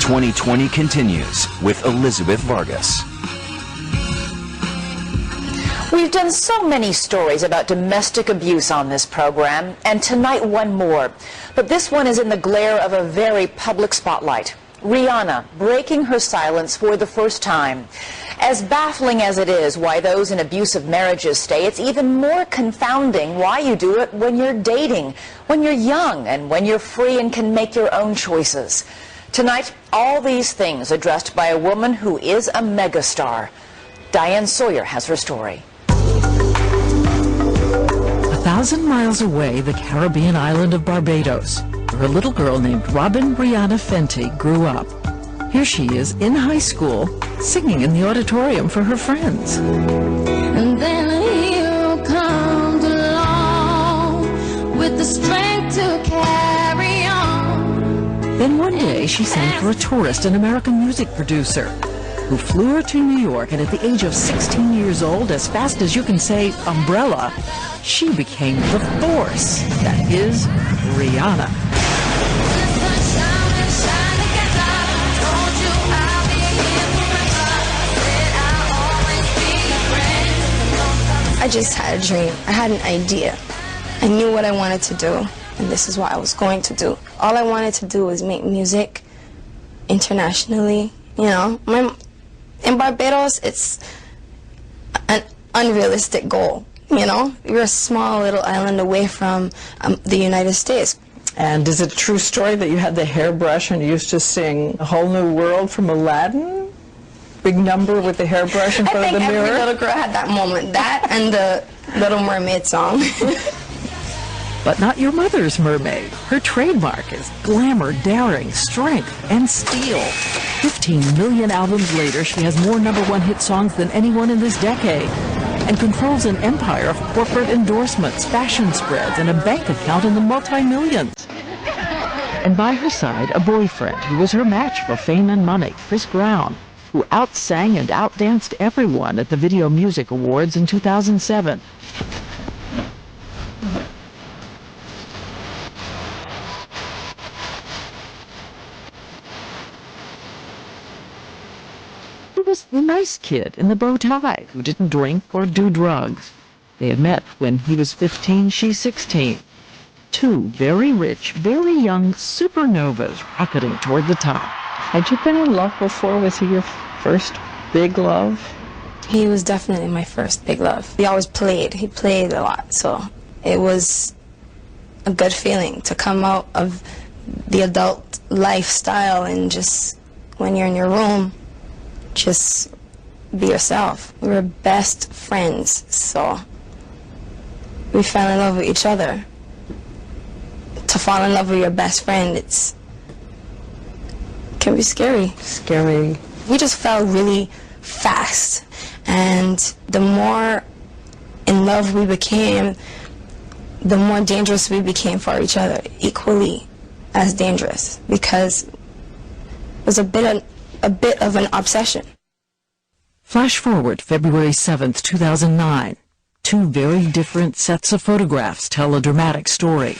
2020 continues with Elizabeth Vargas. We've done so many stories about domestic abuse on this program, and tonight one more. But this one is in the glare of a very public spotlight. Rihanna breaking her silence for the first time. As baffling as it is why those in abusive marriages stay, it's even more confounding why you do it when you're dating, when you're young, and when you're free and can make your own choices. Tonight, all these things addressed by a woman who is a megastar. Diane Sawyer has her story. 1,000 miles away, the Caribbean island of Barbados, where a little girl named Robin Brianna Fenty grew up. Here she is in high school, singing in the auditorium for her friends. And then a hero comes along with the strength to carry on. Then one day she sang for a tourist, an American music producer, who flew her to New York, and at the age of 16 years old, as fast as you can say umbrella, she became the force that is Rihanna. I just had a dream. I had an idea. I knew what I wanted to do, and this is what I was going to do. All I wanted to do was make music internationally. You know, in Barbados, it's an unrealistic goal. You know, we're a small little island away from the United States. And is it a true story that you had the hairbrush and you used to sing A Whole New World from Aladdin? Big number with the hairbrush in front of the mirror? I think every little girl had that moment. That and the Little Mermaid song. But not your mother's mermaid. Her trademark is glamour, daring, strength, and steel. 15 million albums later, she has more #1 hit songs than anyone in this decade, and controls an empire of corporate endorsements, fashion spreads, and a bank account in the multi-millions. And by her side, a boyfriend who was her match for fame and money, Chris Brown, who outsang and outdanced everyone at the Video Music Awards in 2007. He was the nice kid in the bow tie who didn't drink or do drugs. They had met when he was 15, she's 16. Two very rich, very young supernovas rocketing toward the top. Had you been in love before? Was he your first big love? He was definitely my first big love. He always played. He played a lot, so it was a good feeling to come out of the adult lifestyle and just, when you're in your room, just be yourself. We were best friends, so we fell in love with each other. To fall in love with your best friend, it can be scary. Scary. We just fell really fast, and the more in love we became, the more dangerous we became for each other, equally as dangerous, because it was a bit of an obsession. Flash forward February 7th, 2009. Two very different sets of photographs tell a dramatic story.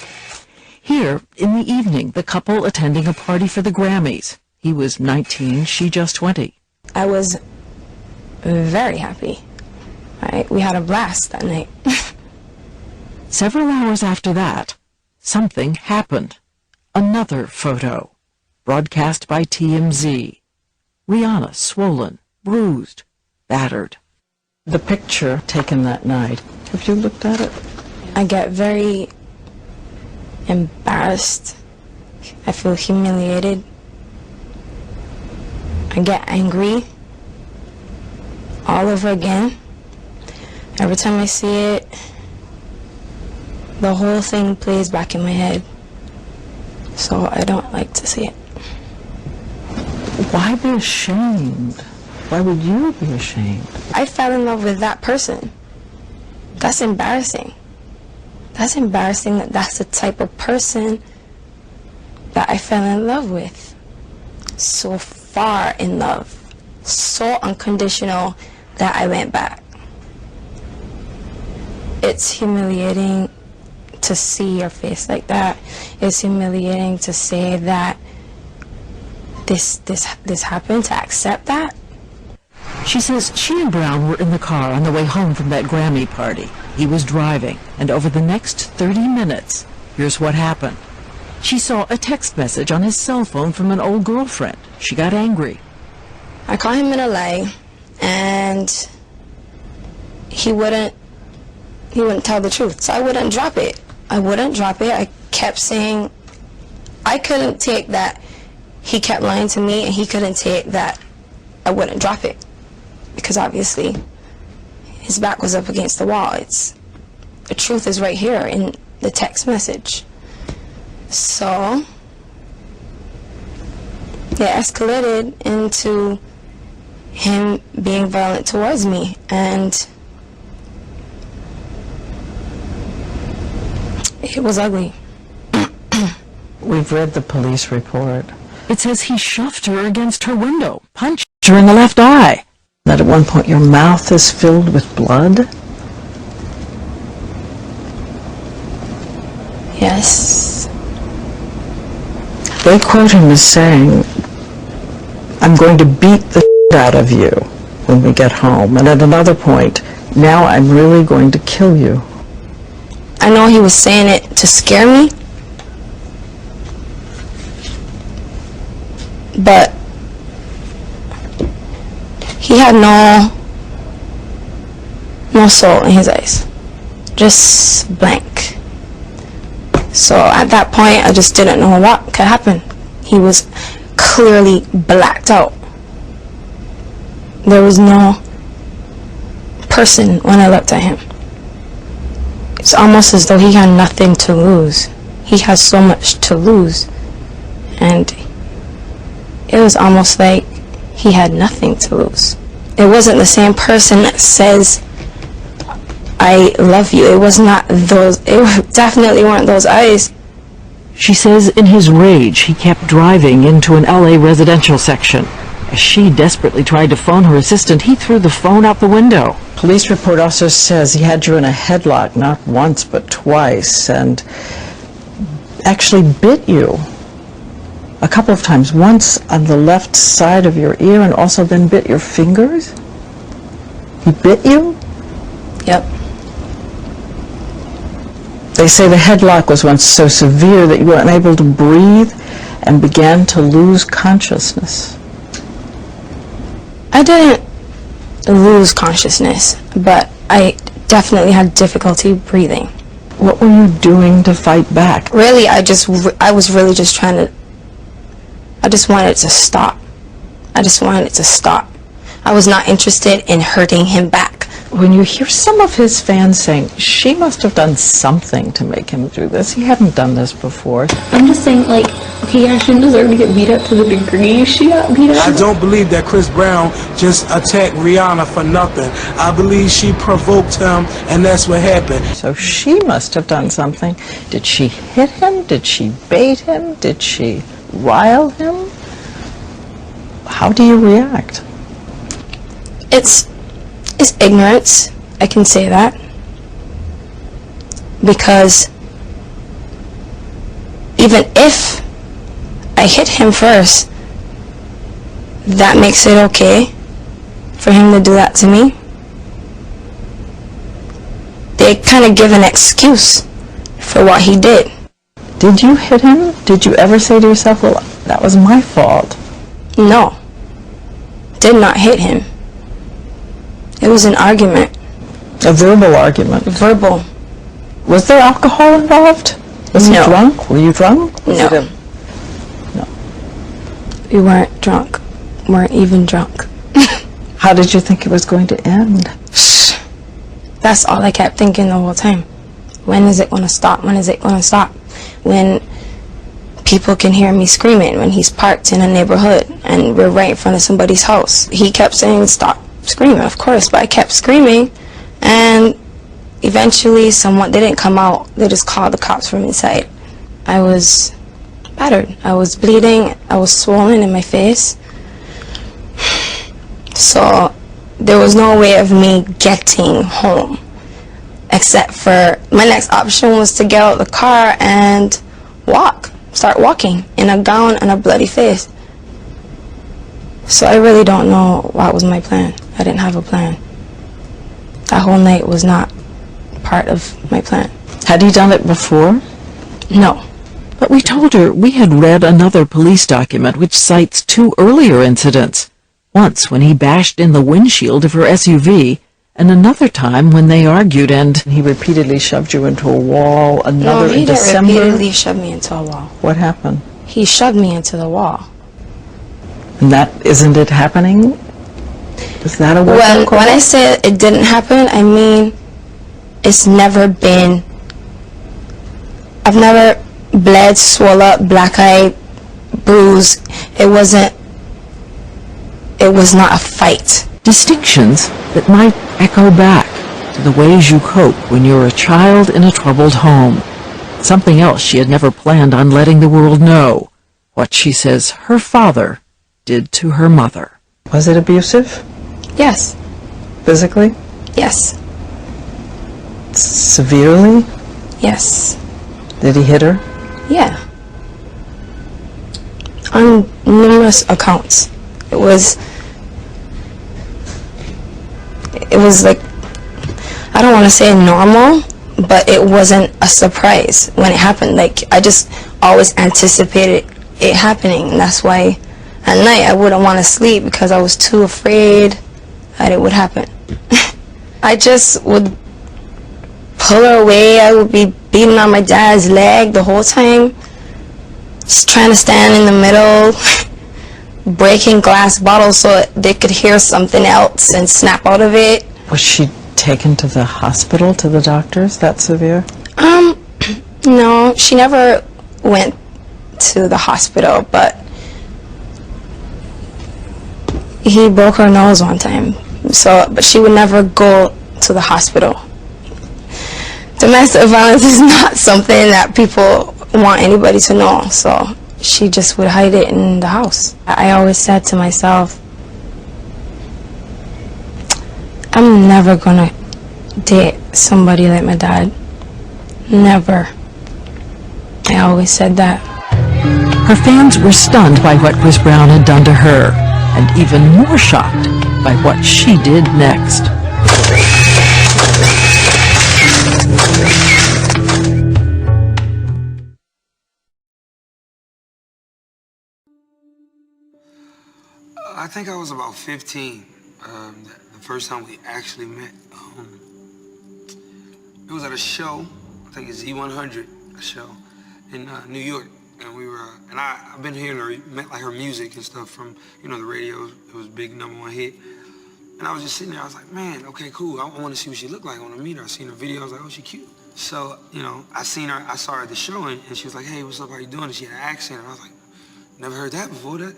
Here, in the evening, the couple attending a party for the Grammys. He was 19, she just 20. I was very happy. Right? We had a blast that night. Several hours after that, something happened. Another photo, broadcast by TMZ. Rihanna, swollen, bruised, battered. The picture taken that night, have you looked at it? I get very embarrassed. I feel humiliated. I get angry all over again. Every time I see it, the whole thing plays back in my head. So I don't like to see it. Why be ashamed? Why would you be ashamed? I fell in love with that person. That's embarrassing. That's embarrassing that that's the type of person that I fell in love with. So far in love. So unconditional that I went back. It's humiliating to see your face like that. It's humiliating to say that this happened, to accept that. She says she and Brown were in the car on the way home from that Grammy party. He was driving, and over the next 30 minutes, here's what happened. She saw a text message on his cell phone from an old girlfriend. She got angry. I caught him in a lie, and he wouldn't tell the truth, so I wouldn't drop it. I kept saying I couldn't take that he kept lying to me, and he couldn't take that I wouldn't drop it, because obviously his back was up against the wall. The truth is right here in the text message. So it escalated into him being violent towards me, and it was ugly. We've read the police report. It says he shoved her against her window, punched her in the left eye. That at one point your mouth is filled with blood? Yes. They quote him as saying, "I'm going to beat the shit out of you when we get home." And at another point, "Now I'm really going to kill you." I know he was saying it to scare me, but he had no soul in his eyes, just blank. So at that point, I just didn't know what could happen. He was clearly blacked out. There was no person when I looked at him. It's almost as though he had nothing to lose. He has so much to lose, and it was almost like he had nothing to lose. It wasn't the same person that says, "I love you." It was not those, it definitely weren't those eyes. She says in his rage, he kept driving into an LA residential section. As she desperately tried to phone her assistant, he threw the phone out the window. Police report also says he had you in a headlock not once but twice, and actually bit you a couple of times, once on the left side of your ear and also then bit your fingers. He bit you? Yep. They say the headlock was once so severe that you were unable to breathe and began to lose consciousness. I didn't lose consciousness, but I definitely had difficulty breathing. What were you doing to fight back? Really, I was really just trying to, I just wanted it to stop. I just wanted it to stop. I was not interested in hurting him back. When you hear some of his fans saying, "She must have done something to make him do this. He hadn't done this before." I'm just saying, like, okay, I shouldn't deserve to get beat up to the degree she got beat up. I don't believe that Chris Brown just attacked Rihanna for nothing. I believe she provoked him, and that's what happened. So she must have done something. Did she hit him? Did she bait him? Did she rile him? How do you react? It's ignorance, I can say that, because even if I hit him first, that makes it okay for him to do that to me. They kind of give an excuse for what he did. Did you hit him? Did you ever say to yourself, "Well, that was my fault"? No, did not hit him. It was an argument. A verbal argument? Verbal. Was there alcohol involved? Was he No. drunk? Were you drunk? No. No. We weren't drunk. Weren't even drunk. How did you think it was going to end? That's all I kept thinking the whole time. When is it going to stop? When is it going to stop? When people can hear me screaming, when he's parked in a neighborhood and we're right in front of somebody's house. He kept saying, "Stop screaming," of course, but I kept screaming, and eventually someone, they didn't come out, they just called the cops from inside. I was battered. I was bleeding. I was swollen in my face. So there was no way of me getting home, except for my next option was to get out of the car and start walking in a gown and a bloody face. So I really don't know what was my plan. I didn't have a plan. That whole night was not part of my plan. Had he done it before? No. But we told her we had read another police document which cites 2 earlier incidents. Once when he bashed in the windshield of her SUV, and another time when they argued and... He repeatedly shoved you into a wall, another No, he in didn't December. repeatedly shove me into a wall. What happened? He shoved me into the wall. And that, isn't it happening? Is that a wake-up call? When I say it didn't happen, I mean it's never been... I've never bled, swole up, black-eyed, bruised. It was not a fight. Distinctions that might echo back to the ways you cope when you're a child in a troubled home. Something else she had never planned on letting the world know. What she says her father did to her mother. Was it abusive? Yes. Physically? Yes. Severely? Yes. Did he hit her? Yeah. On numerous accounts. It was like, I don't want to say normal, but it wasn't a surprise when it happened. Like, I just always anticipated it happening, and that's why at night I wouldn't want to sleep because I was too afraid that it would happen. I just would pull her away. I would be beating on my dad's leg the whole time, just trying to stand in the middle, breaking glass bottles so they could hear something else and snap out of it. Was she taken to the hospital, to the doctors, that severe? No, she never went to the hospital, but he broke her nose one time, but she would never go to the hospital. Domestic violence is not something that people want anybody to know, so she just would hide it in the house. I always said to myself, I'm never gonna date somebody like my dad. Never. I always said that. Her fans were stunned by what Chris Brown had done to her, and even more shocked by what she did next. I think I was about 15, the first time we actually met. It was at a show, I think it's Z100, a show in New York. And we were, and I've been hearing her, met like her music and stuff from, you know, the radio. It was a big #1 hit. And I was just sitting there, I was like, man, okay, cool. I want to see what she looked like. I want to meet her. I seen her video, I was like, oh, she cute. So, you know, I saw her at the show, and she was like, hey, what's up, how you doing? And she had an accent, and I was like, never heard that before. That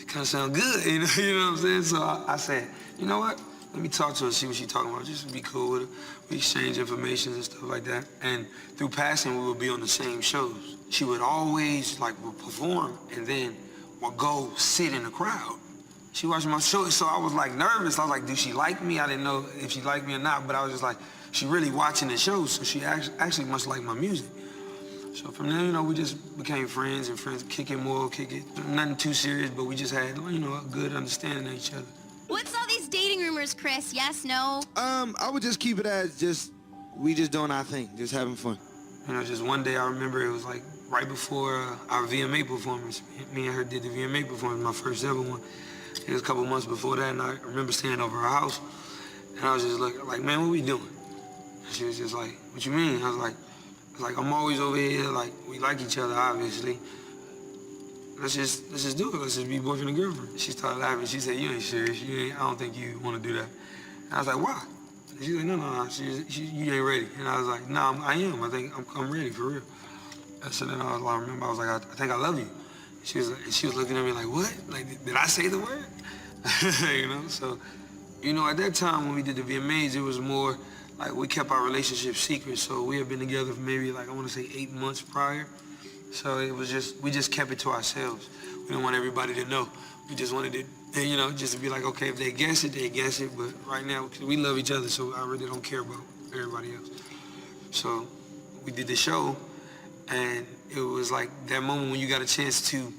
kind of sound good, you know what I'm saying? So I said, you know what? Let me talk to her, see what she's talking about. Just be cool with her. We exchange information and stuff like that. And through passing, we would be on the same shows. She would always would perform and then would go sit in the crowd. She watched my show, so I was like nervous. I was like, do she like me? I didn't know if she liked me or not, but I was just like, she really watching the show, so she actually must like my music. So from there, you know, we just became friends, kick it. Nothing too serious, but we just had, you know, a good understanding of each other. What's all these dating rumors, Chris? Yes, no? I would just keep it as we just doing our thing, just having fun. You know, just one day I remember it was like right before our VMA performance. Me and her did the VMA performance, my first ever one. It was a couple months before that, and I remember staying over her house, and I was just like, man, what we doing? And she was just like, what you mean? I was like, I'm always over here, like, we like each other, obviously. Let's just do it. Let's just be boyfriend and girlfriend. She started laughing. She said, you ain't serious. I don't think you want to do that. And I was like, why? And she's like, no. You ain't ready. And I was like, no, I am. I think I'm ready, for real. So then I remember, I was like, I think I love you. She was looking at me like, what? Like, did I say the word? You know, so, you know, at that time when we did the VMAs, it was more like we kept our relationship secret. So we had been together for maybe like, I want to say 8 months prior. So it was we just kept it to ourselves. We didn't want everybody to know. We just wanted it, you know, just to be like, okay, if they guess it, they guess it. But right now, we love each other, so I really don't care about everybody else. So we did the show, and it was like that moment when you got a chance to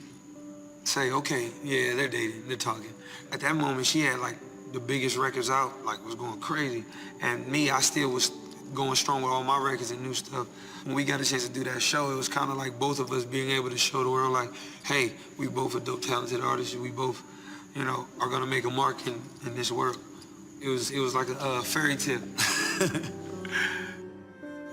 say, okay, yeah, they're dating, they're talking. At that moment, she had like the biggest records out, like was going crazy. And me, I still was going strong with all my records and new stuff. When we got a chance to do that show, it was kind of like both of us being able to show the world like, hey, we both are dope, talented artists. We both, you know, are gonna make a mark in this world. It was like a fairy tale.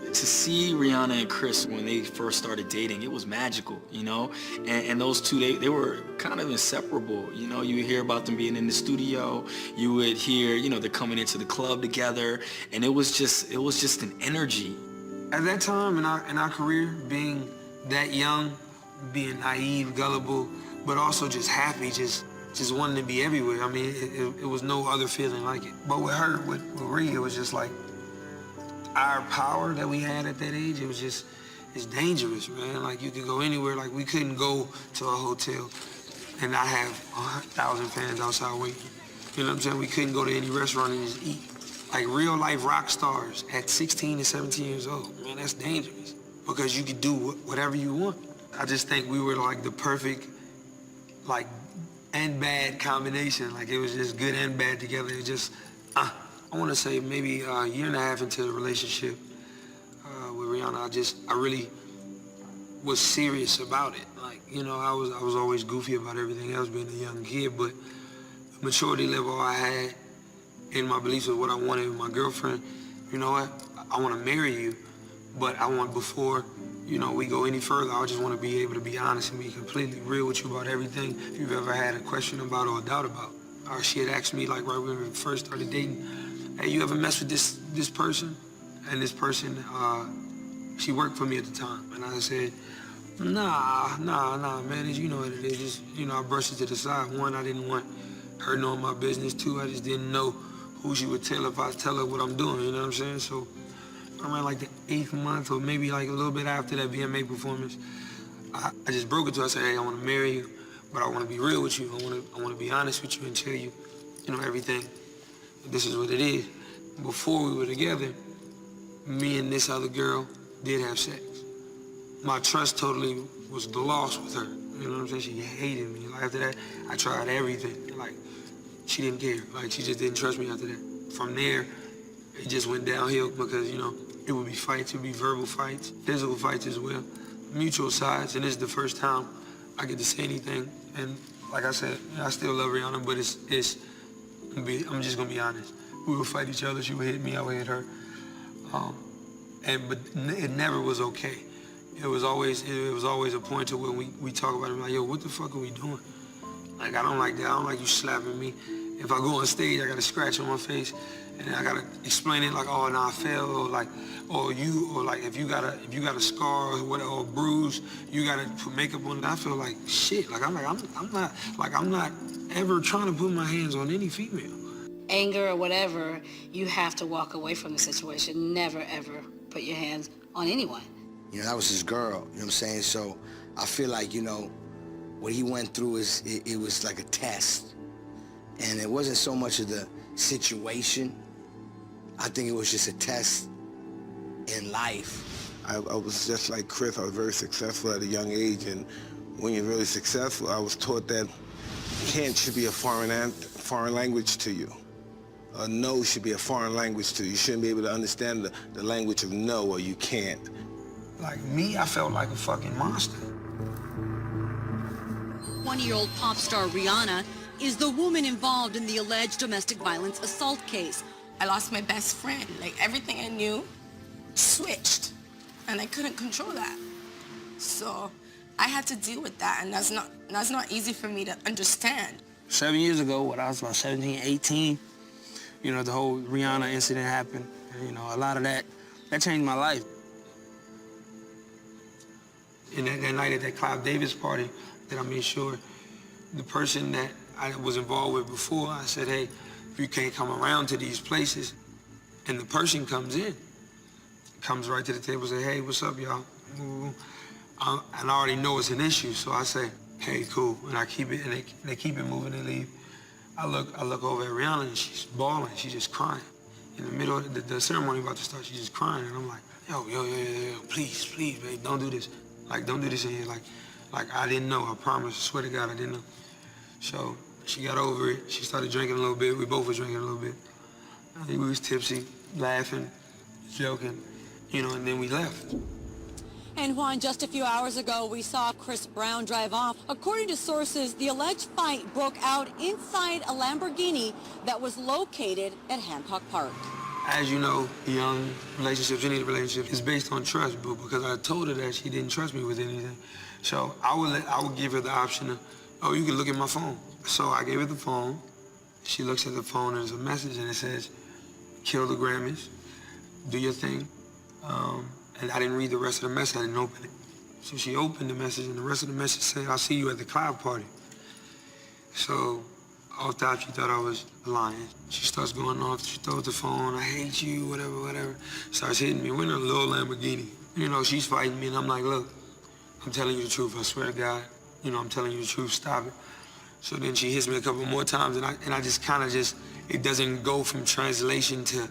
To see Rihanna and Chris when they first started dating, it was magical, you know? And those two, they were kind of inseparable, you know? You would hear about them being in the studio, you would hear, you know, they're coming into the club together, and it was just an energy. At that time in our career, being that young, being naive, gullible, but also just happy, just wanting to be everywhere. I mean, it was no other feeling like it. But with her, with Riri, it was just like, our power that we had at that age, it was just, it's dangerous, man. Like, you could go anywhere. Like, we couldn't go to a hotel and not have 1,000 fans outside waiting. You know what I'm saying? We couldn't go to any restaurant and just eat. Like, real life rock stars at 16 and 17 years old, man, that's dangerous. Because you could do whatever you want. I just think we were like the perfect, like, and bad combination. Like, it was just good and bad together. It just, I want to say maybe a year and a half into the relationship with Rihanna, I really was serious about it. Like, you know, I was always goofy about everything else, being a young kid, but the maturity level I had in my beliefs of what I wanted with my girlfriend, you know what, I want to marry you, but I want, before, you know, we go any further, I just want to be able to be honest and be completely real with you about everything you've ever had a question about or a doubt about. Or she had asked me, like, right when we first started dating, hey, you ever mess with this person? And this person, she worked for me at the time. And I said, nah, man, you know what it is. Just, you know, I brushed it to the side. One, I didn't want her knowing my business. Two, I just didn't know who she would tell if I tell her what I'm doing, you know what I'm saying? So around like the 8th month or maybe like a little bit after that VMA performance, I just broke it to her. I said, hey, I want to marry you, but I want to be real with you. I want to be honest with you and tell you, you know, everything. This is what it is. Before we were together, me and this other girl did have sex. My trust totally was lost with her. You know what I'm saying? She hated me. Like, after that, I tried everything. Like, she didn't care. Like, she just didn't trust me after that. From there, it just went downhill because, you know, it would be fights, it would be verbal fights, physical fights as well, mutual sides, and this is the first time I get to say anything. And like I said, I still love Rihanna, but I'm just gonna be honest. We would fight each other. She would hit me, I would hit her. But it never was okay. It was always a point to when we talk about it, like, yo, what the fuck are we doing? Like, I don't like that. I don't like you slapping me. If I go on stage, I got a scratch on my face, and then I gotta explain it like, oh, no, I fell, or like, or if you got a scar or whatever, or a bruise, you gotta put makeup on it. I feel like shit. Like, I'm not ever trying to put my hands on any female. Anger or whatever, you have to walk away from the situation. Never, ever put your hands on anyone. You know, that was his girl, you know what I'm saying? So I feel like, you know, what he went through it was like a test. And it wasn't so much of the situation. I think it was just a test in life. I was just like Chris. I was very successful at a young age, and when you're really successful, I was taught that can't should be a foreign language to you. A no should be a foreign language to you. You shouldn't be able to understand the language of no, or you can't. Like me, I felt like a fucking monster. 20-year-old pop star Rihanna is the woman involved in the alleged domestic violence assault case. I lost my best friend. Like, everything I knew switched, and I couldn't control that. So I had to deal with that, and that's not easy for me to understand. 7 years ago, when I was about 17, 18, you know, the whole Rihanna incident happened. And, you know, a lot of that changed my life. And that night at that Clive Davis party, that I made sure the person that I was involved with before, I said, hey, you can't come around to these places. And the person comes in, comes right to the table and say, hey, what's up, y'all? And I already know it's an issue, so I say, hey, cool. And I keep it, and they keep it moving and leave. I look over at Rihanna, and she's bawling, she's just crying. In the middle of the ceremony about to start, she's just crying, and I'm like, yo, please, babe, don't do this. Like, don't do this in here. Like, Like, I didn't know, I promise, I swear to God, I didn't know. So she got over it. She started drinking a little bit. We both were drinking a little bit. We was tipsy, laughing, joking, you know, and then we left. And Juan, just a few hours ago, we saw Chris Brown drive off. According to sources, the alleged fight broke out inside a Lamborghini that was located at Hancock Park. As you know, young relationships, any relationship is based on trust, but because I told her that, she didn't trust me with anything. So I would give her the option of, oh, you can look at my phone. So I gave her the phone. She looks at the phone, and there's a message, and it says, kill the Grammys, do your thing. And I didn't read the rest of the message, I didn't open it. So she opened the message, and the rest of the message said, I'll see you at the cloud party. So all thought she thought I was lying. She starts going off, she throws the phone, I hate you, whatever. Starts hitting me. We're in a little Lamborghini. You know, she's fighting me, and I'm like, look, I'm telling you the truth, I swear to God. You know, I'm telling you the truth, stop it. So then she hits me a couple more times, and I just kind of it doesn't go from translation to,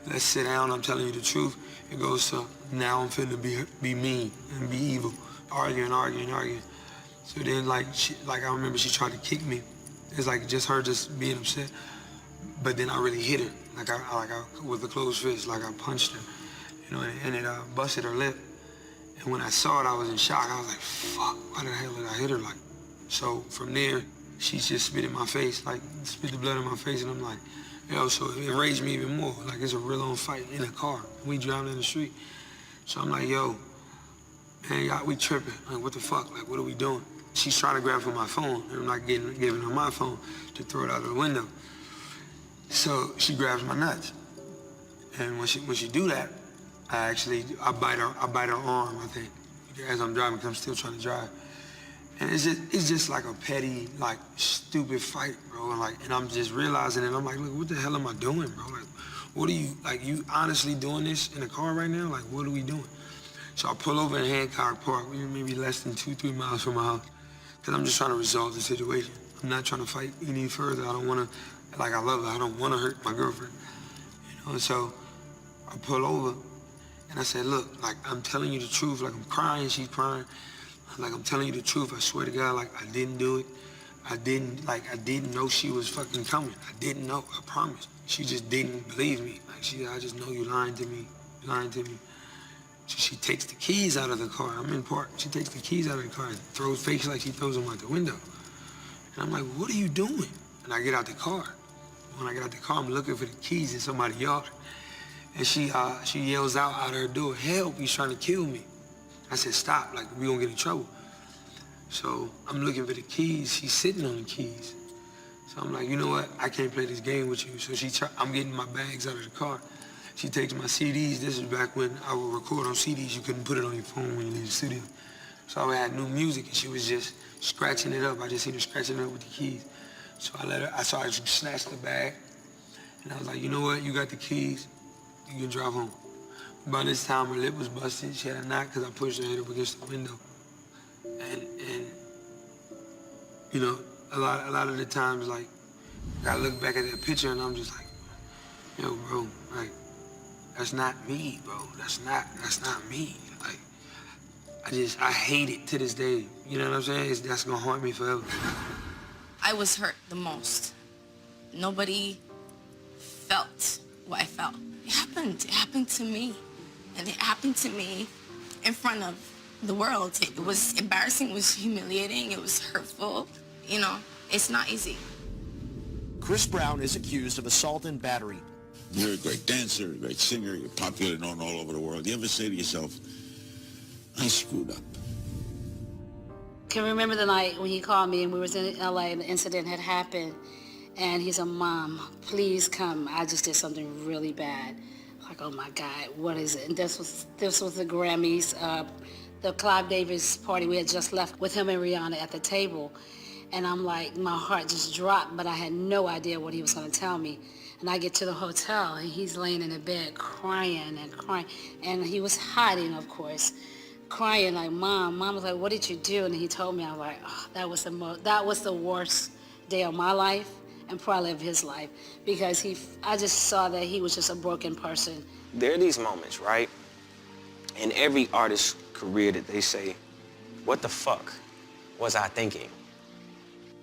let's sit down, I'm telling you the truth. It goes to, now I'm finna be mean and be evil, arguing. So then, like I remember she tried to kick me. It's like just her just being upset. But then I really hit her, like I with a closed fist, like I punched her, you know, and it busted her lip. And when I saw it, I was in shock. I was like, fuck, why the hell did I hit her like? So from there, she just spit in my face, like spit the blood in my face, and I'm like, yo, so it enraged me even more. Like, it's a real-on fight in a car. We driving in the street. So I'm like, yo, man, y'all, we tripping. Like, what the fuck? Like, what are we doing? She's trying to grab for my phone, and I'm not giving her my phone to throw it out of the window. So she grabs my nuts. And when she do that, I bite her arm, I think, as I'm driving, because I'm still trying to drive. And it's just like a petty, like, stupid fight, bro. And I'm just realizing it. I'm like, look, what the hell am I doing, bro? Like, what are you honestly doing this in a car right now? Like, what are we doing? So I pull over in Hancock Park, maybe less than 2-3 miles from my house, because I'm just trying to resolve the situation. I'm not trying to fight any further. I don't want to, like, I love her. I don't want to hurt my girlfriend, you know? And so I pull over, and I said, look, like, I'm telling you the truth. Like, I'm crying, she's crying. Like, I'm telling you the truth, I swear to God, like, I didn't do it. I didn't know she was fucking coming. I didn't know, I promise. She just didn't believe me. Like, I just know you lying to me. So she takes the keys out of the car. I'm in park. She takes the keys out of the car and throws fakes like she throws them out the window. And I'm like, what are you doing? And I get out the car. When I get out the car, I'm looking for the keys in somebody's yard. And she yells out of her door, help, he's trying to kill me. I said, stop, like, we gonna get in trouble. So I'm looking for the keys. She's sitting on the keys. So I'm like, you know what? I can't play this game with you. So I'm getting my bags out of the car. She takes my CDs. This is back when I would record on CDs. You couldn't put it on your phone when you leave the studio. So I had new music, and she was just scratching it up. I just seen her scratching it up with the keys. So I saw her snatch the bag, and I was like, you know what? You got the keys. You can drive home. By this time, her lip was busted. She had a knot because I pushed her head up against the window. And you know, a lot of the times, like, I look back at that picture and I'm just like, yo, bro, like, that's not me, bro. That's not me. Like, I hate it to this day. You know what I'm saying? That's gonna haunt me forever. I was hurt the most. Nobody felt what I felt. It happened to me. And it happened to me in front of the world. It was embarrassing, it was humiliating, it was hurtful. You know, it's not easy. Chris Brown is accused of assault and battery. You're a great dancer, a great singer, you're popular, known all over the world. You ever say to yourself, I screwed up? I can remember the night when he called me and we was in LA and the incident had happened. And he said, Mom, please come. I just did something really bad. Like, oh my God, what is it? And this was the Grammys, the Clive Davis party. We had just left with him and Rihanna at the table. And I'm like, my heart just dropped, but I had no idea what he was gonna tell me. And I get to the hotel and he's laying in the bed crying and crying. And he was hiding, of course, crying like, Mom. Mom was like, what did you do? And he told me, I'm like, oh, that was the worst day of my life. And probably of his life, because I just saw that he was just a broken person. There are these moments, right, in every artist's career that they say, what the fuck? was I thinking?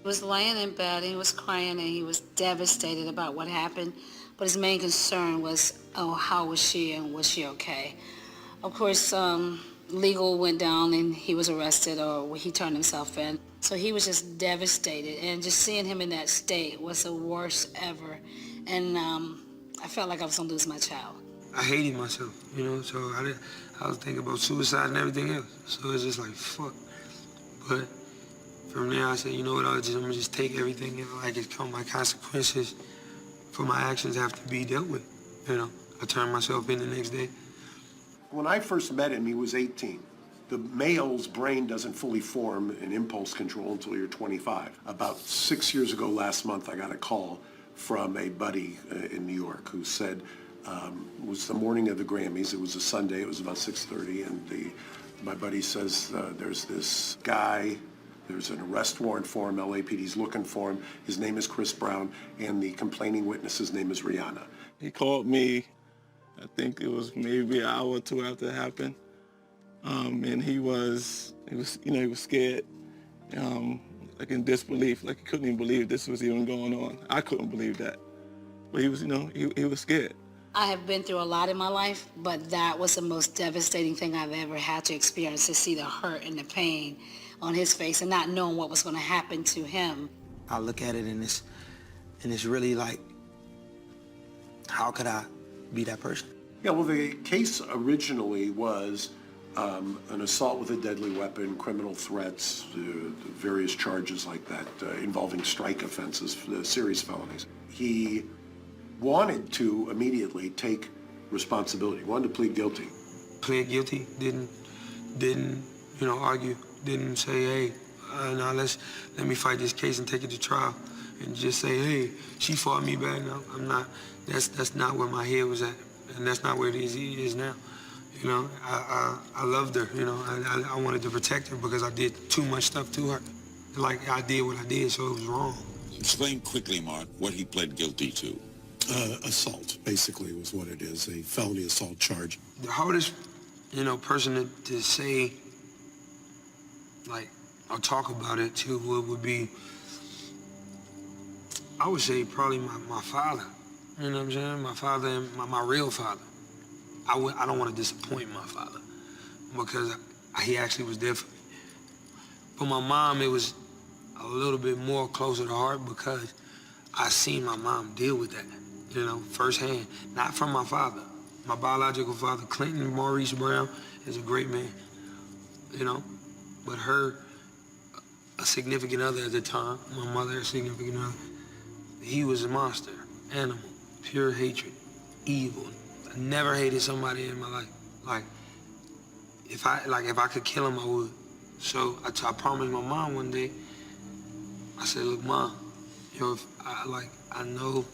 He was laying in bed, he was crying, and he was devastated about what happened. But his main concern was, oh, how was she and was she okay? Of course, legal went down and he was arrested, or he turned himself in. So he was just devastated, and just seeing him in that state was the worst ever. And I felt like I was gonna lose my child. I hated myself, you know, so I was thinking about suicide and everything else. So it's just like, fuck. But from there I said, you know what, I'm gonna just take everything and like it's come, my consequences for my actions have to be dealt with, you know. I turned myself in the next day. When I first met him, he was 18. The male's brain doesn't fully form in impulse control until you're 25. About 6 years ago last month, I got a call from a buddy in New York who said, it was the morning of the Grammys, it was a Sunday, it was about 6:30, and my buddy says, there's this guy, there's an arrest warrant for him, LAPD's looking for him, his name is Chris Brown, and the complaining witness's name is Rihanna. He called me, I think it was maybe an hour or two after it happened, and he was scared, like in disbelief, like he couldn't even believe this was even going on. I couldn't believe that, but he was, he was scared. I have been through a lot in my life, but that was the most devastating thing I've ever had to experience, to see the hurt and the pain on his face and not knowing what was going to happen to him. I look at it and it's really like, how could I be that person? Yeah, well, the case originally was an assault with a deadly weapon, criminal threats, various charges like that involving strike offenses, serious felonies. He wanted to immediately take responsibility, wanted to plead guilty. Plead guilty, didn't argue, didn't say, hey, now let me fight this case and take it to trial, and just say, hey, she fought me bad. No, I'm not. That's not where my head was at, and that's not where it is now. You know, I loved her. You know, I wanted to protect her because I did too much stuff to her. Like I did what I did, so it was wrong. Explain quickly, Mark, what he pled guilty to. Assault, basically, was what it is, a felony assault charge. The hardest, person to say, like, I'll talk about it too, would be, I would say probably my father. You know what I'm saying? My father and my real father. I don't want to disappoint my father because he actually was there for me. But my mom, it was a little bit more closer to heart because I seen my mom deal with that, firsthand. Not from my father. My biological father, Clinton Maurice Brown, is a great man, But a significant other at the time, my mother, a significant other, he was a monster, animal, pure hatred, evil. I never hated somebody in my life. Like, if I could kill him, I would. So I promised my mom one day, I said, look, Mom, if I know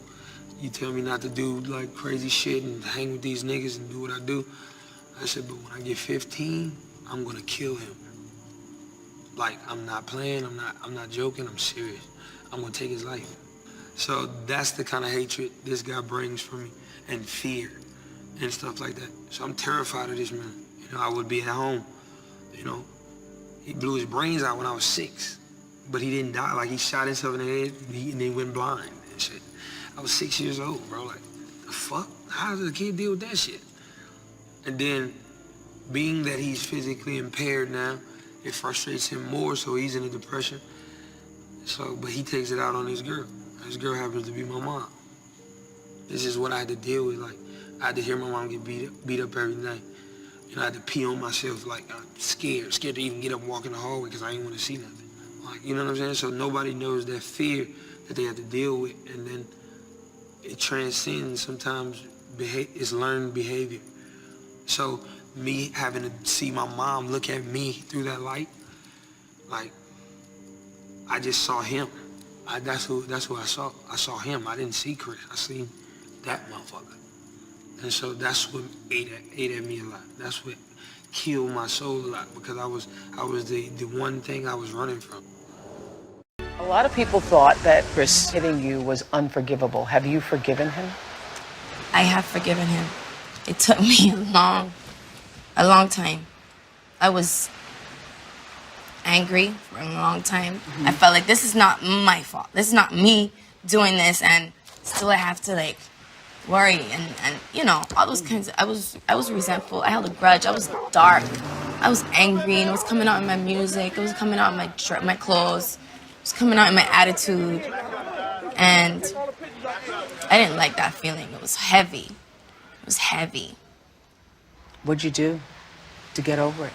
you tell me not to do like crazy shit and hang with these niggas and do what I do. I said, but when I get 15, I'm gonna kill him. Like, I'm not playing, I'm not joking, I'm serious. I'm gonna take his life. So that's the kind of hatred this guy brings for me, and fear and stuff like that. So I'm terrified of this man. I would be at home, He blew his brains out when I was 6, but he didn't die. Like, he shot himself in the head and he went blind and shit. I was 6 years old, bro. Like, the fuck? How does a kid deal with that shit? And then, being that he's physically impaired now, it frustrates him more, so he's in a depression. So, but he takes it out on his girl. His girl happens to be my mom. This is what I had to deal with. Like, I had to hear my mom get beat up every night. I had to pee on myself, like, I'm scared to even get up and walk in the hallway because I didn't want to see nothing. Like, you know what I'm saying? So nobody knows that fear that they have to deal with, and then it transcends sometimes, it's learned behavior. So me having to see my mom look at me through that light, like, I just saw him. That's who I saw. I saw him. I didn't see Chris. I seen that motherfucker. And so that's what ate at me a lot. That's what killed my soul a lot, because I was the one thing I was running from. A lot of people thought that Chris hitting you was unforgivable. Have you forgiven him? I have forgiven him. It took me a long time. I was angry for a long time. I felt like this is not my fault. This is not me doing this, and still I have to like worry and you know, all those kinds of, I was resentful. I held a grudge. I was dark. I was angry, and it was coming out in my music. It was coming out in my clothes. It was coming out in my attitude. And I didn't like that feeling. It was heavy. It was heavy. What'd you do to get over it?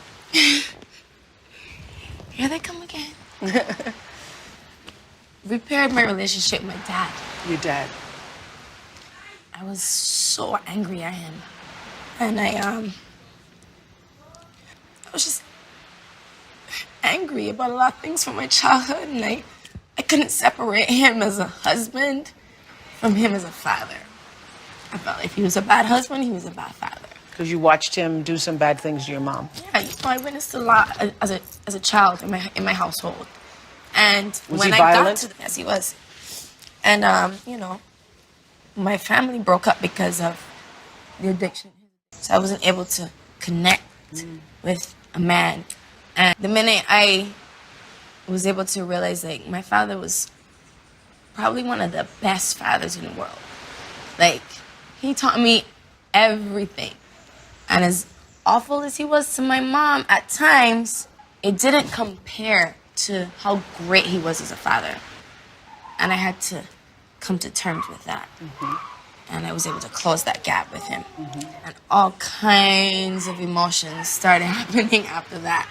Here they come again. Repaired my relationship with my dad. Your dad? I was so angry at him. And I was just angry about a lot of things from my childhood, and I couldn't separate him as a husband from him as a father. I felt like he was a bad husband, he was a bad father. Because you watched him do some bad things to your mom. Yeah, you know, I witnessed a lot as a child in my household. And Was when he I violent? got to yes, he was. And you know, my family broke up because of the addiction. So I wasn't able to connect with a man. And the minute I was able to realize, like, my father was probably one of the best fathers in the world. Like, he taught me everything. And as awful as he was to my mom, at times, it didn't compare to how great he was as a father. And I had to come to terms with that. And I was able to close that gap with him. And all kinds of emotions started happening after that.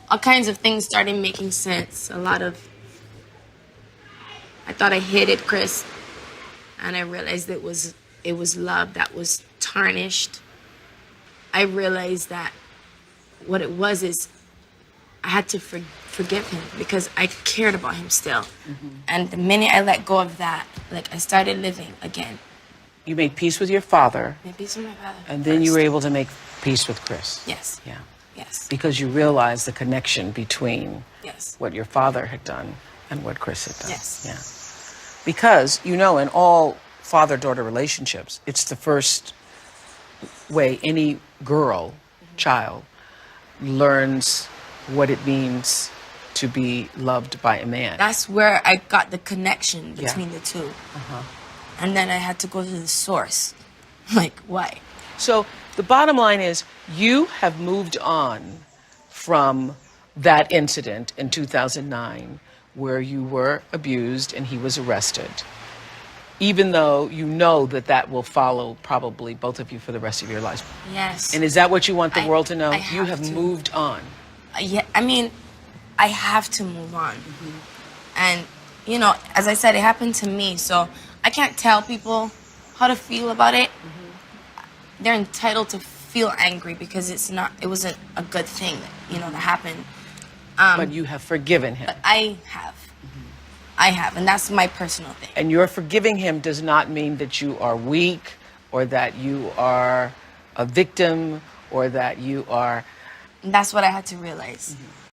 All kinds of things started making sense. A lot of... I thought I hated Chris, and I realized it was love that was tarnished. I realized that what it was is I had to forgive him because I cared about him still. And the minute I let go of that, like, I started living again. You made peace with your father. Made peace with my father. And then you were able to make peace with Chris. Yes. Yeah. Yes. Because you realized the connection between Yes. what your father had done and what Chris had done. Yes. Yeah. Because, you know, in all father-daughter relationships, it's the first way any girl, child, learns what it means to be loved by a man. That's where I got the connection between the two. And then I had to go to the source. Like, why? So the bottom line is you have moved on from that incident in 2009 where you were abused and he was arrested, even though you know that that will follow probably both of you for the rest of your lives. Yes. And is that what you want the world to know? You have have to. moved on. Yeah, I mean, I have to move on. And, you know, as I said, it happened to me, so I can't tell people how to feel about it. They're entitled to feel angry because it wasn't a good thing that, you know, that happened. But you have forgiven him. But I have. I have, and that's my personal thing. And your forgiving him does not mean that you are weak or that you are a victim or that you are... And that's what I had to realize.